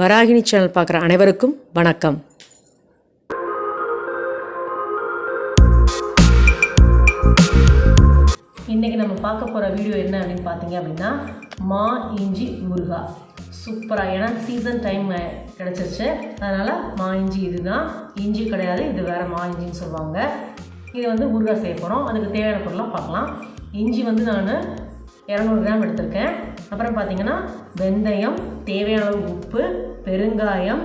Varahini channel பார்க்குற அனைவருக்கும் வணக்கம். இன்றைக்கி நம்ம பார்க்க போகிற வீடியோ என்ன அப்படின்னு பார்த்தீங்க அப்படின்னா மா இஞ்சி ஊறுகாய். சூப்பராக, ஏன்னா சீசன் டைம் கிடச்சிருச்சு, அதனால் மா இஞ்சி இதுதான், இஞ்சி கிடையாது, இது வேறு மா இஞ்சின்னு சொல்லுவாங்க. இது ஊறுகாய் செய்ய போகிறோம். அதுக்கு தேவையான பொருளாக பார்க்கலாம். இஞ்சி நான் 200 கிராம் எடுத்திருக்கேன். அப்புறம் பார்த்திங்கன்னா வெந்தயம், தேவையான உப்பு, பெருங்காயம்,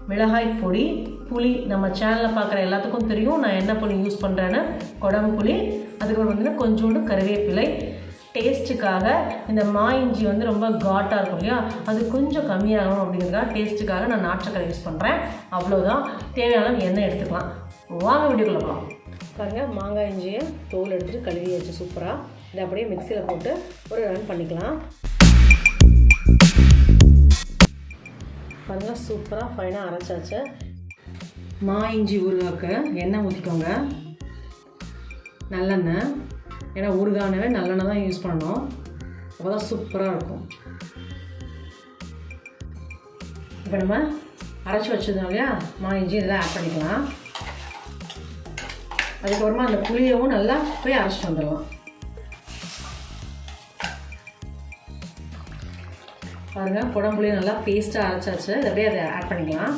மிளகாய் பொடி, புளி. நம்ம சேனலில் பார்க்குற எல்லாத்துக்கும் தெரியும் நான் என்ன புளி யூஸ் பண்ணுறேன்னு, குடம்பு புளி. அதுக்கப்புறம் கொஞ்சோண்டு கருவேப்பிலை. டேஸ்ட்டுக்காக இந்த மா இஞ்சி ரொம்ப காட்டாக இருக்கும் இல்லையா, அது கொஞ்சம் கம்மியாகணும் அப்படிங்கிறதுக்காக டேஸ்ட்டுக்காக நான் நாட்டுச்சக்கரை யூஸ் பண்ணுறேன். அவ்வளோதான். தேவையான எண்ணெய் எடுத்துக்கலாம். வாங்க வீடியோக்குள்ள போகலாம். பாருங்கள், மாங்காய் இஞ்சியை தோல் எடுத்துகிட்டு கழுவி வச்சு சூப்பராக இதை அப்படியே மிக்சியில் போட்டு ஒரு ரன் பண்ணிக்கலாம். பாருங்கள், சூப்பராக ஃபைனாக அரைச்சாச்சு. மா இஞ்சி ஊறுகாய்க்கு எண்ணெய் ஊற்றிக்கோங்க, நல்லெண்ணெய். ஏன்னா ஊறுகானவே நல்லெண்ணெய் தான் யூஸ் பண்ணணும், அப்போ தான் சூப்பராக இருக்கும். இப்போ நம்ம அரைச்சி வச்சுருந்தோம் இல்லையா மா இஞ்சி, இதெல்லாம் ஆட் பண்ணிக்கலாம். அதுக்கப்புறமா அந்த புளியவும் நல்லா போய் அரைச்சிட்டு வந்துடலாம். பாருங்கள், குடம்புளியும் நல்லா பேஸ்ட்டாக அரைச்சாச்சு. இது அப்படியே அதை ஆட் பண்ணிக்கலாம்.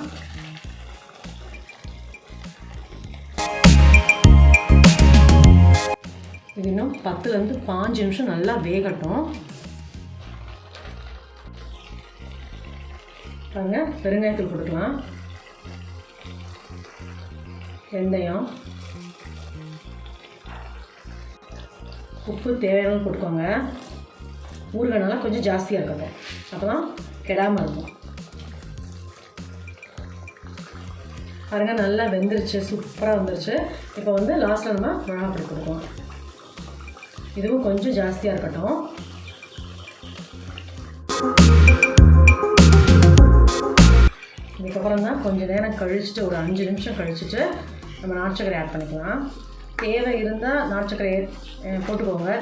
இது இன்னும் 10லேருந்து 5 நிமிஷம் நல்லா வேகட்டும். பாருங்கள், பெருங்காயத்தூள் போட்டுக்கலாம், வெந்தயம், உப்பு தேவையான போட்டுக்கோங்க. ஊறுகாய்னால கொஞ்சம் ஜாஸ்தியாக இருக்கட்டும், அப்போ தான் கெடாமல் இருக்கும். பாருங்கள், நல்லா வெந்துருச்சு, சூப்பராக வந்துருச்சு. இப்போ லாஸ்ட்டில் நம்ம மிளகாய் பொடி கொடுக்கலாம். இதுவும் கொஞ்சம் ஜாஸ்தியாக இருக்கட்டும். இதுக்கப்புறம் தான் கொஞ்சம் நேரம் கழிச்சுட்டு, ஒரு 5 நிமிஷம் கழிச்சுட்டு நம்ம நாட்டுச்சக்கரை ஆட் பண்ணிக்கலாம். தேவை இருந்தால் நாட்டுச்சக்கரை போட்டுக்கோங்க,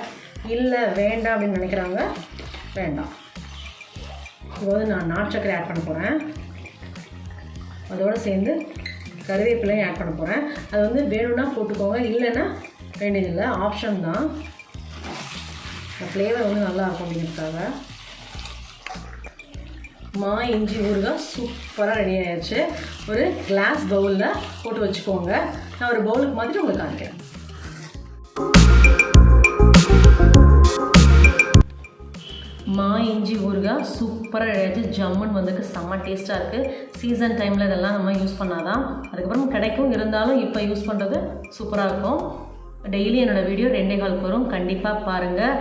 இல்லை வேண்டாம் அப்படின்னு நினைக்கிறாங்க வேண்டாம். இப்போ நான் நாட்டுச்சக்கரை ஆட் பண்ண போகிறேன். அதோடு சேர்ந்து கருவேப்பிலையும் ஆட் பண்ண போகிறேன். அது வேணும்னா போட்டுக்கோங்க, இல்லைன்னா வேண்டியதில்லை, ஆப்ஷன் தான். ஃப்ளேவர் நல்லாயிருக்கும் அப்படிங்கிறதுக்காக. மா இஞ்சி ஊறுகாய் சூப்பராக ரெடி ஆகிடுச்சு. ஒரு கிளாஸ் பவுலில் போட்டு வச்சுக்கோங்க. நான் ஒரு பவுலுக்கு மாதிரி உங்களுக்கு காமிக்கிறேன். மா இஞ்சி ஊறுகாய் சூப்பராக ரெடி ஆகிடுச்சு. ஜம்முன்னு செம்ம டேஸ்ட்டாக இருக்குது. சீசன் டைமில் இதெல்லாம் நம்ம யூஸ் பண்ணாதான் அதுக்கப்புறம் கிடைக்கும். இருந்தாலும் இப்போ யூஸ் பண்ணுறது சூப்பராக இருக்கும். டெய்லி என்னோடய வீடியோ 2:15 வரும், கண்டிப்பாக பாருங்கள்.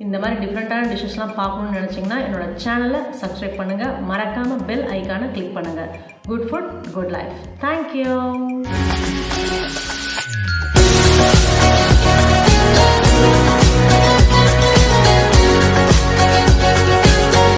இந்த மாதிரி டிஃப்ரெண்ட்டான டிஷ்ஷஸ்லாம் பார்க்கணுன்னு நினச்சிங்கன்னா என்னோடய சேனலை சப்ஸ்கிரைப் பண்ணுங்கள், மறக்காமல் பெல் ஐக்கானை கிளிக் பண்ணுங்கள். Good food, good life. Thank you.